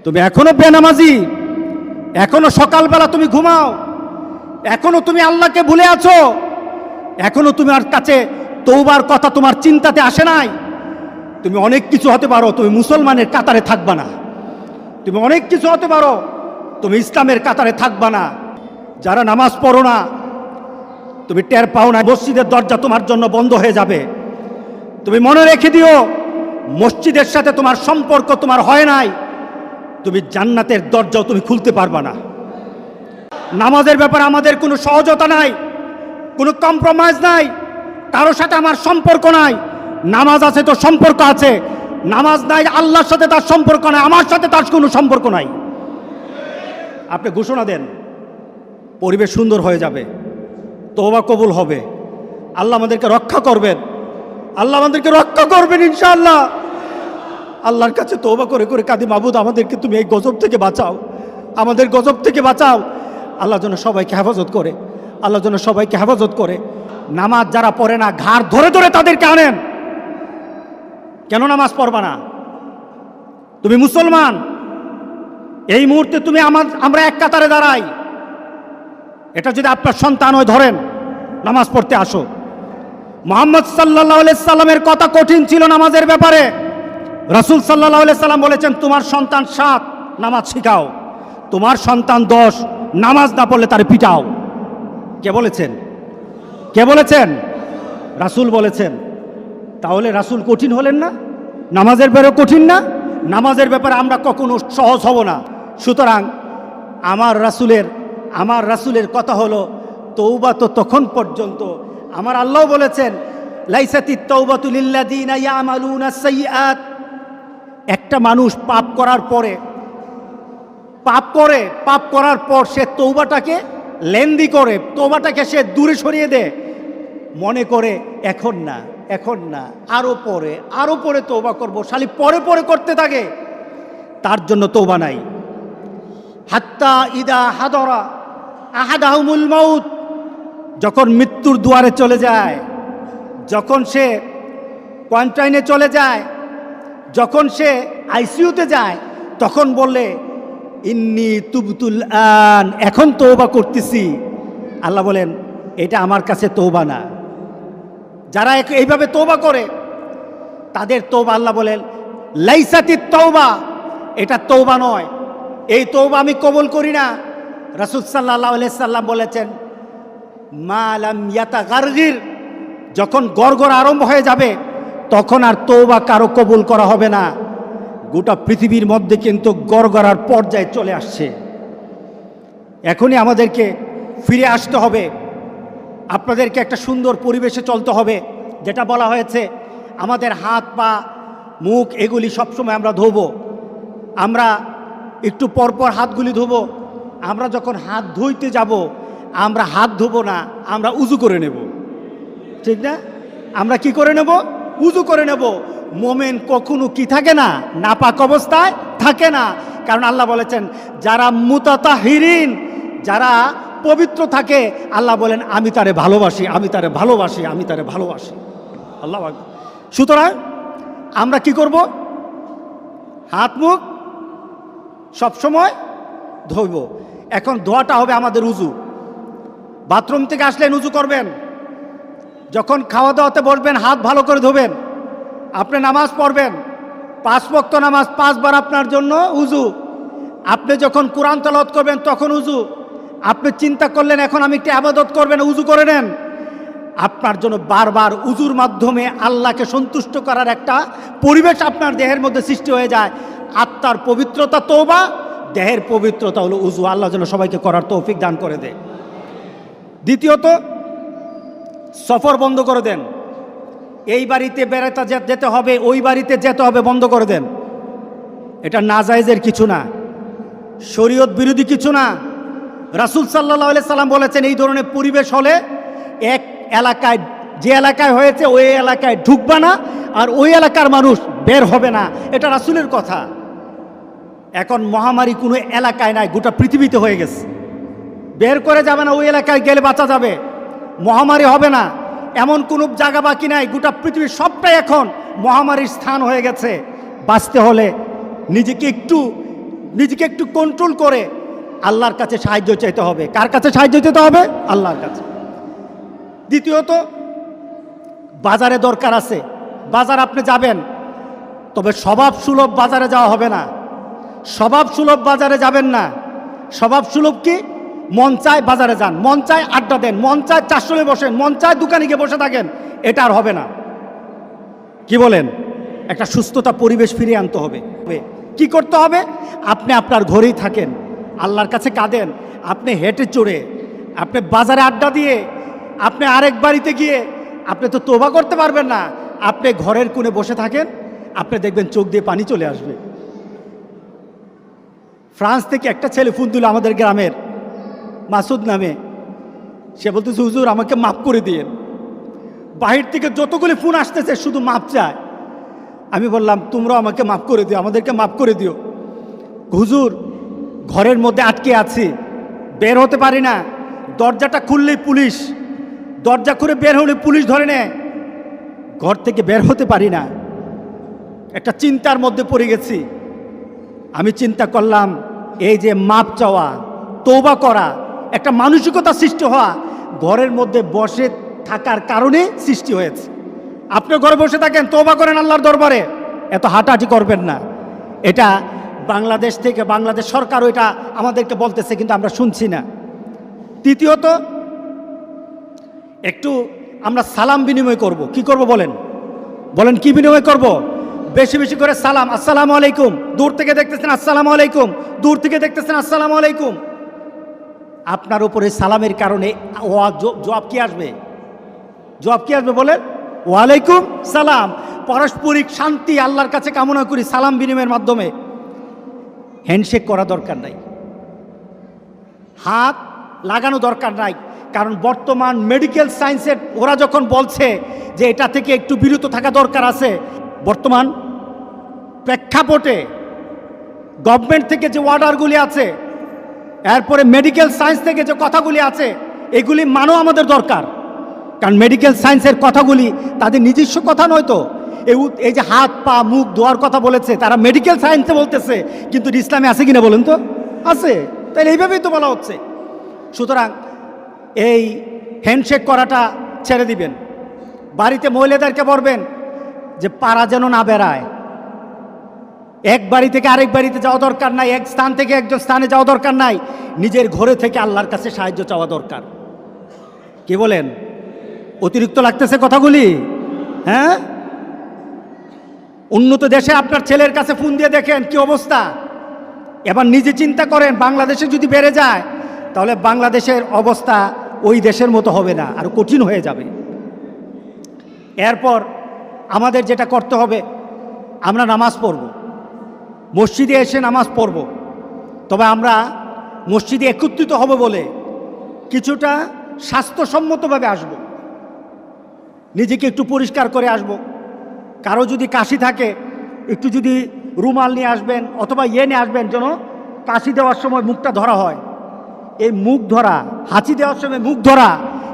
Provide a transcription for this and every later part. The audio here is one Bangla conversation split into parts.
তুমি এখনো বেনামাজি, এখনো সকালবেলা তুমি ঘুমাও, এখনো তুমি আল্লাহকে ভুলে আছো, এখনো তোমার কাছে তওবার কথা তোমার চিন্তাতে আসে নাই। তুমি অনেক কিছু হতে পারো, তুমি মুসলমানের কাতারে থাকবা না। তুমি অনেক কিছু হতে পারো, তুমি ইসলামের কাতারে থাকবা না। যারা নামাজ পড়ো না, তুমি টের পাও না, মসজিদের দরজা তোমার জন্য বন্ধ হয়ে যাবে। তুমি মনে রেখে দিও, মসজিদের সাথে তোমার সম্পর্ক তোমার হয় নাই, তুমি জান্নাতের দরজাও তুমি খুলতে পারবা না। নামাজের ব্যাপারে আমাদের কোনো সহজতা নাই, কোনো কম্প্রোমাইজ নাই, কারোর সাথে আমার সম্পর্ক নাই। নামাজ আছে তো সম্পর্ক আছে, নামাজ নাই আল্লাহর সাথে তার সম্পর্ক নাই, আমার সাথে তার কোনো সম্পর্ক নাই। আপনি ঘোষণা দেন, পরিবেশ সুন্দর হয়ে যাবে, তওবা কবুল হবে, আল্লাহ আমাদেরকে রক্ষা করবেন, আল্লাহ আমাদেরকে রক্ষা করবেন ইনশাআল্লাহ। আল্লাহর কাছে তওবা করে করে কাঁদি, মাবুদ আমাদেরকে তুমি এই গজব থেকে বাঁচাও, আমাদের গজব থেকে বাঁচাও। আল্লাহ যেন সবাইকে হেফাজত করে, আল্লাহ যেন সবাইকে হেফাজত করে। নামাজ যারা পড়ে না, ঘাড় ধরে ধরে তাদেরকে আনেন। কেন নামাজ পড়বা না? তুমি মুসলমান, এই মুহূর্তে তুমি আমরা এক কাতারে দাঁড়াই। এটা যদি আপনার সন্তান হয়, ধরেন নামাজ পড়তে আসো। মুহাম্মদ সাল্লাল্লাহু আলাইহি সাল্লামের কথা কঠিন ছিল নামাজের ব্যাপারে। রাসূল সাল্লাল্লাহু আলাইহি সাল্লাম বলেছেন, তোমার সন্তান 7 নামাজ শিখাও, তোমার সন্তান 10 নামাজ না পড়লে তারে পিটাও। কে বলেছেন? কে বলেছেন? রাসূল বলেছেন। তাহলে রাসূল কঠিন হলেন না? নামাজের ব্যাপারে কঠিন না? নামাজের ব্যাপারে আমরা কখনো সহজ হব না। সুতরাং আমার রাসূলের কথা হলো, তওবা তো তখন পর্যন্ত। আমার আল্লাহ বলেছেন, লাইসাতিত তাওবাতু লিল্লাযিনা ইয়ামালুনা সাইয়্যাত। একটা মানুষ পাপ করার পর সে তওবাটাকে লেন্দি করে, তওবাটাকে সে দূরে সরিয়ে দেয়, মনে করে এখন না আরো পরে তওবা করব, শালি পরে করতে থাকে, তার জন্য তওবা নাই। হাত্তা ইদা হাদরা আহাদাহুমুল মাউত, যখন মৃত্যুর দুয়ারে চলে যায়, যখন সে কোয়ারেন্টাইনে চলে যায়, যখন সে আইসিইউতে যায়, তখন বললে ইন্নী তুবতুল আন, এখন তওবা করতেছি। আল্লাহ বলেন এটা আমার কাছে তওবা না। যারা এইভাবে তওবা করে তাদের তওবা আল্লাহ বলেন লাইসাতিত তওবা, এটা তওবা নয়, এই তওবা আমি কবুল করি না। রাসূল সাল্লাল্লাহু আলাইহি সাল্লাম বলেছেন, মা লাম ইয়াতাগারগির, যখন গড়গড় আরম্ভ হয়ে যাবে তখন আর তওবা কারো কবুল করা হবে না। গোটা পৃথিবীর মধ্যে কিন্তু গড়গড়ার পর্যায়ে চলে আসছে। এখনই আমাদেরকে ফিরে আসতে হবে, আপনাদেরকে একটা সুন্দর পরিবেশে চলতে হবে। যেটা বলা হয়েছে, আমাদের হাত পা মুখ এগুলি সবসময় আমরা ধোবো, আমরা একটু পরপর হাতগুলি ধোবো। আমরা যখন হাত ধুইতে যাব, আমরা হাত ধোবো না, আমরা উজু করে নেব, ঠিক না? আমরা কি করে নেব? উজু করে নেব। মোমেন কখনো কি থাকে না, নাপাক অবস্থায় থাকে না। কারণ আল্লাহ বলেছেন, যারা মুতাতাহিরিন, যারা পবিত্র থাকে, আল্লাহ বলেন আমি তারে ভালোবাসি, আমি তারে ভালোবাসি, আমি তারে ভালোবাসি। আল্লাহ আকবার। সুতরাং আমরা কি করব? হাত মুখ সবসময় ধোব। এখন ধোয়াটা হবে আমাদের উজু। বাথরুম থেকে আসলেন উজু করবেন, যখন খাওয়া দাওয়াতে বসবেন হাত ভালো করে ধোবেন। আপনি নামাজ পড়বেন, 5 ওয়াক্ত নামাজ 5 বার আপনার জন্য উজু। আপনি যখন কোরআন তেলাওয়াত করবেন তখন উজু। আপনি চিন্তা করলেন এখন আমি একটু ইবাদত করবেন, উজু করে নেন। আপনার জন্য বারবার উজুর মাধ্যমে আল্লাহকে সন্তুষ্ট করার একটা পরিবেশ আপনার দেহের মধ্যে সৃষ্টি হয়ে যায়। আত্মার পবিত্রতা তওবা, দেহের পবিত্রতা হলো উজু। আল্লাহ যেন সবাইকে করার তৌফিক দান করে দেয়। দ্বিতীয়ত, সফর বন্ধ করে দেন। এই বাড়িতে বেড়াতে যেতে হবে, ওই বাড়িতে যেতে হবে, বন্ধ করে দেন। এটা নাজায়েজের কিছু না, শরীয়ত বিরোধী কিছু না। রাসূল সাল্লাল্লাহু আলাইহি সাল্লাম বলেছেন, এই ধরনের পরিবেশ হলে এক এলাকায়, যে এলাকায় হয়েছে ওই এলাকায় ঢুকবা না, আর ওই এলাকার মানুষ বের হবে না। এটা রাসূলের কথা। এখন মহামারী কোনো এলাকায় নাই, গোটা পৃথিবীতে হয়ে গেছে। বের করে যাবে না, ওই এলাকায় গেলে বাঁচা যাবে, মহামারী হবে না, এমন কোনো জায়গা বাকি নাই। গোটা পৃথিবীর সবটাই এখন মহামারীর স্থান হয়ে গেছে। বাঁচতে হলে নিজেকে একটু নিজেকে একটু কন্ট্রোল করে আল্লাহর কাছে সাহায্য চাইতে হবে। কার কাছে সাহায্য চাইতে হবে? আল্লাহর কাছে। দ্বিতীয়ত, বাজারে দরকার আছে, বাজার আপনি যাবেন, তবে স্বভাব সুলভ বাজারে যাওয়া হবে না। স্বভাব সুলভ বাজারে যাবেন না। স্বভাব সুলভ কি? মন চায় বাজারে যান, মন চায় আড্ডা দেন, মন চায় চারশোলে বসেন, মন চায় দোকানে গিয়ে বসে থাকেন, এটা আর হবে না। কি বলেন? একটা সুস্থতা পরিবেশ ফিরিয়ে আনতে হবে। কি করতে হবে? আপনি আপনার ঘরেই থাকেন, আল্লাহর কাছে কাঁদেন। আপনি হেঁটে চড়ে, আপনি বাজারে আড্ডা দিয়ে, আপনি আরেক বাড়িতে গিয়ে আপনি তো তওবা করতে পারবেন না। আপনি ঘরের কোণে বসে থাকেন, আপনি দেখবেন চোখ দিয়ে পানি চলে আসবে। ফ্রান্স থেকে একটা ছেলে ফোন দিল আমাদের গ্রামের, মাসুদ নামে। সে বলতেছে, হুজুর আমাকে মাফ করে দিয়েন। বাহির থেকে যতগুলি ফোন আসতেছে শুধু মাপ চায়। আমি বললাম, তোমরাও আমাকে মাফ করে দিও, আমাদেরকে মাফ করে দিও। হুজুর ঘরের মধ্যে আটকে আছি, বের হতে পারি না, দরজাটা খুললেই পুলিশ, দরজা খুলে বের হলে পুলিশ ধরে নেয়, ঘর থেকে বের হতে পারি না। একটা চিন্তার মধ্যে পড়ে গেছি। আমি চিন্তা করলাম, এই যে মাপ চাওয়া, তওবা করা, একটা মানসিকতা সৃষ্টি হওয়া ঘরের মধ্যে বসে থাকার কারণে সৃষ্টি হয়েছে। আপনি ঘরে বসে থাকেন, তওবা করেন আল্লাহর দরবারে, এত হাঁটাহাঁটি করবেন না। এটা বাংলাদেশ থেকে, বাংলাদেশ সরকারও এটা আমাদেরকে বলতেছে, কিন্তু আমরা শুনছি না। তৃতীয়ত, একটু আমরা সালাম বিনিময় করব। কি করব বলেন? বলেন কি বিনিময় করব? বেশি বেশি করে সালাম। আসসালামু আলাইকুম, দূর থেকে দেখতেছেন আসসালামু আলাইকুম, দূর থেকে দেখতেছেন আসসালামু আলাইকুম। আপনার উপরে সালামের কারণে জবাব কি আসবে? জবাব কি আসবে বলেন? ওয়ালাইকুম সালাম। পারস্পরিক শান্তি আল্লাহর কাছে কামনা করি সালাম বিনিময়ের মাধ্যমে। হ্যান্ডশেক করা দরকার নাই, হাত লাগানো দরকার নাই। কারণ বর্তমান মেডিকেল সায়েন্সের ওরা যখন বলছে যে এটা থেকে একটু বিরত থাকা দরকার আছে, বর্তমান প্রেক্ষাপটে গভর্নমেন্ট থেকে যে অর্ডারগুলি আছে, এরপরে মেডিকেল সায়েন্স থেকে যে কথাগুলি আছে, এগুলি মানো আমাদের দরকার। কারণ মেডিকেল সায়েন্সের কথাগুলি তাদের নিজস্ব কথা নয় তো। এই যে হাত পা মুখ ধোয়ার কথা বলেছে, তারা মেডিকেল সায়েন্সে বলতেছে, কিন্তু ইসলামে আছে কিনা বলেন তো? আছে। তাই এইভাবেই তো বলা হচ্ছে। সুতরাং এই হ্যান্ডশেক করাটা ছেড়ে দিবেন। বাড়িতে মহিলাদেরকে বলবেন যে পাড়া যেন না বেড়ায়, এক বাড়ি থেকে আরেক বাড়িতে যাওয়া দরকার নাই, এক স্থান থেকে একজন স্থানে যাওয়া দরকার নাই, নিজের ঘরে থেকে আল্লাহর কাছে সাহায্য চাওয়া দরকার। কি বলেন? অতিরিক্ত লাগতেছে কথাগুলি? হ্যাঁ, উন্নত দেশে আপনার ছেলের কাছে ফোন দিয়ে দেখেন কি অবস্থা। এবার নিজে চিন্তা করেন, বাংলাদেশে যদি বেড়ে যায় তাহলে বাংলাদেশের অবস্থা ওই দেশের মতো হবে না, আরো কঠিন হয়ে যাবে। এরপর আমাদের যেটা করতে হবে, আমরা নামাজ পড়ব, মসজিদে এসে নামাজ পড়ব। তবে আমরা মসজিদে একত্রিত হব বলে কিছুটা স্বাস্থ্যসম্মতভাবে আসব, নিজেকে একটু পরিষ্কার করে আসব। কারো যদি কাশি থাকে, একটু যদি রুমাল নিয়ে আসবেন অথবা নিয়ে আসবেন, যেন কাশি দেওয়ার সময় মুখটা ধরা হয়। এই মুখ ধরা, হাঁচি দেওয়ার সময় মুখ ধরা,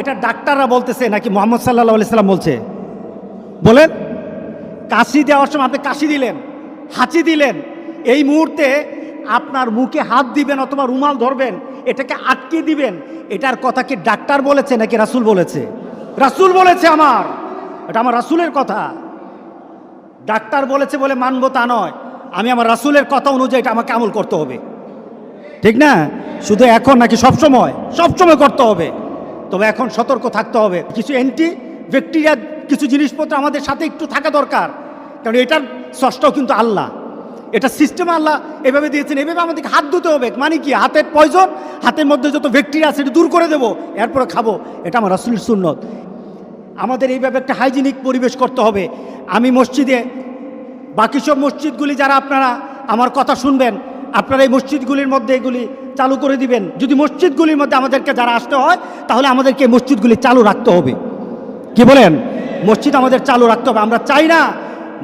এটা ডাক্তাররা বলতেছে নাকি মুহাম্মদ সাল্লাল্লাহু আলাইহি সাল্লাম বলছে? বলেন। কাশি দেওয়ার সময় আপনি কাশি দিলেন, হাঁচি দিলেন, এই মুহূর্তে আপনার মুখে হাত দিবেন অথবা রুমাল ধরবেন, এটাকে আটকে দিবেন। এটার কথা কি ডাক্তার বলেছে নাকি রাসূল বলেছে? রাসূল বলেছে। এটা আমার রাসূলের কথা। ডাক্তার বলেছে বলে মানবো তা নয়, আমি আমার রাসূলের কথা অনুযায়ী এটা আমাকে আমল করতে হবে, ঠিক না? শুধু এখন নাকি সবসময়? সবসময় করতে হবে। তবে এখন সতর্ক থাকতে হবে। কিছু অ্যান্টি ব্যাকটেরিয়া কিছু জিনিসপত্র আমাদের সাথে একটু থাকা দরকার, কারণ এটার স্রষ্টাও কিন্তু আল্লাহ। এটা সিস্টেম আল্লাহ এভাবে দিয়েছেন, এভাবে আমাদেরকে হাত ধুতে হবে। মানে কি? হাতের পয়জন, হাতের মধ্যে যত ব্যাকটেরিয়া আছে এটা দূর করে দেবো, এরপরে খাবো। এটা আমার রাসূলের সুন্নত। আমাদের এইভাবে একটা হাইজিনিক পরিবেশ করতে হবে। আমি মসজিদে, বাকি সব মসজিদগুলি যারা আপনারা আমার কথা শুনবেন, আপনারা এই মসজিদগুলির মধ্যে এগুলি চালু করে দিবেন। যদি মসজিদগুলির মধ্যে আমাদেরকে যারা আসতে হয়, তাহলে আমাদেরকে এই মসজিদগুলি চালু রাখতে হবে। কি বলেন? মসজিদ আমাদের চালু রাখতে হবে। আমরা চাই না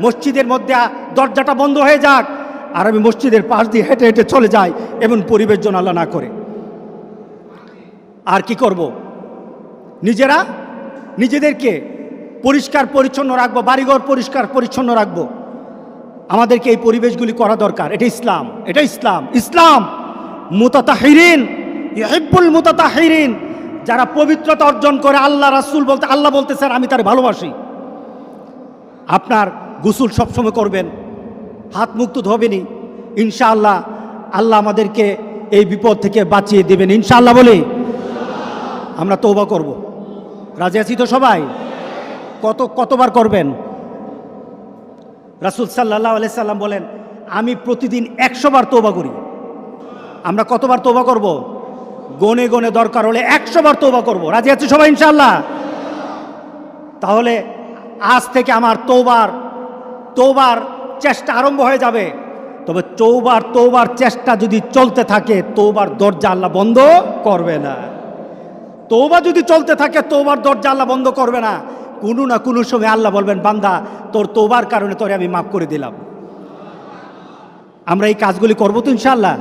মসজিদের মধ্যে দরজাটা বন্ধ হয়ে যাক আর আমি মসজিদের পাশ দিয়ে হেঁটে হেঁটে চলে যাই, এমন পরিবেশ যেন আল্লাহ না করে। আর কি করব? নিজেদেরকে পরিষ্কার পরিচ্ছন্ন রাখবো, বাড়িঘর পরিষ্কার পরিচ্ছন্ন রাখবো। আমাদেরকে এই পরিবেশগুলি করা দরকার। এটা ইসলাম, এটা ইসলাম। ইসলাম মুতাতাহিরিন ইউহিব্বুল মুতাতাহিরিন, যারা পবিত্রতা অর্জন করে। আল্লাহ রাসূল বলতে, আল্লাহ বলতেছেন আমি তার ভালোবাসি। আপনার গোসল সবসময় করবেন, হাত মুখ তো ধোবেনি ইনশাআল্লাহ। আল্লাহ আমাদেরকে এই বিপদ থেকে বাঁচিয়ে দেবেন ইনশাআল্লাহ। বলি আমরা তওবা করব। রাজি আছি তো সবাই? কতবার করবেন? রাসূল সাল্লাল্লাহু আলাইহি সাল্লাম বলেন আমি প্রতিদিন 100 বার তওবা করি। আমরা কতবার তওবা করব? গনে গনে দরকার হলে 100 বার তওবা করব। রাজি আছি সবাই ইনশাআল্লাহ? তাহলে আজ থেকে আমার তওবার চেষ্টা আরম্ভ হয়ে যাবে। তবে তওবার চেষ্টা যদি চলতে থাকে, তওবার দরজা আল্লাহ বন্ধ করবে না। তওবা যদি চলতে থাকে, তওবার দরজা আল্লাহ বন্ধ করবে না। কোনো না কোনো সময় আল্লাহ বলবেন বান্দা তোর তওবার কারণে তোরে আমি মাফ করে দিলাম। আমরা এই কাজগুলি করবো তো ইনশাআল্লাহ?